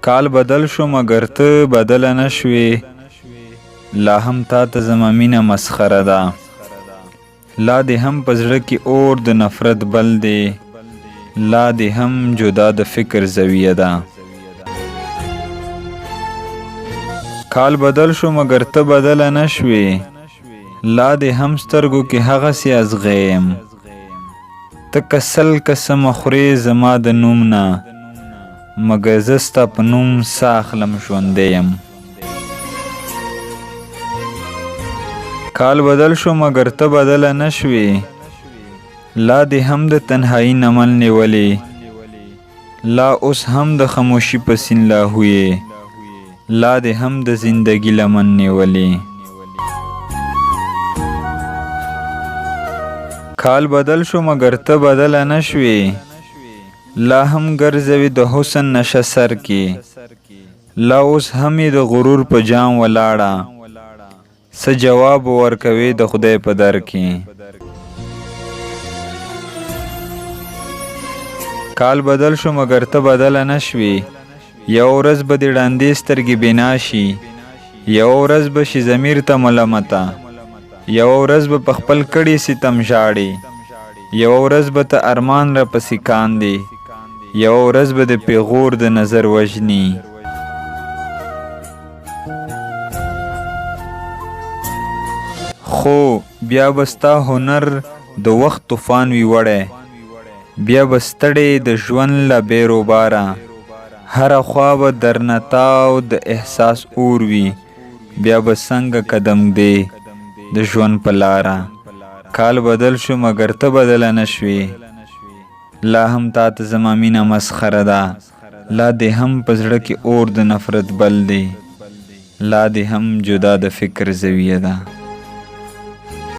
کال بدل شو مګر ته بدله نه شوې، لا هم تا ته زما مینه مسخره ده. لا دې هم په زړه کې اور د نفرت بل دی، لا دې هم جدا د فکر زویه ده. کال بدل شو مګر ته بدله نه شوې، لا دې هم سترګو کې هغسې ازغی یم. ته که سل قسمه خورې زما د نوم نه، مګر زه ستا په نوم ساه اخلم ژوندی یم. کال بدل شو مګر ته بدله نه شوې، لا دې هم د تنهایي نمل نیولې، لا اوس هم د خاموشي په سیند لاهو یې، لا دې هم د زندګي لمن نیولې. کال بدل شو مګر ته بدله نه شوې، لا هم ګرځوي د حسن نشه سر کې، لا اوس هم یې د غرور په جام ولاړه، څه جواب ورکوي د خدای په در کې. کال بدل شو مګر ته بدله نه شوې، یو ورځ به دې ړندې سترګې بنا شي، یو ورځ به شي ضمیر ته ملامته، یو ورځ به په خپل کړي ستم ژاړې، یو ورځ به ته ارمان را پسې کاندې، یو ورځ به د پیغور د نظر وژني. خو بیا به ستا هنر د وخت طوفان وي وړی، بیا به ستړی د ژوند له بیروباره، هره خوا به درنه تاو د احساس اور وي، بیا به څنګه قدم دی د ژوند په لاره. کال بدل شو مګر ته بدله نه شوې، لا هم تا ته زما مینه مسخره ده، لا دې هم په زړه کې اور د نفرت بل دی، لا دې هم جدا د فکر زویه ده.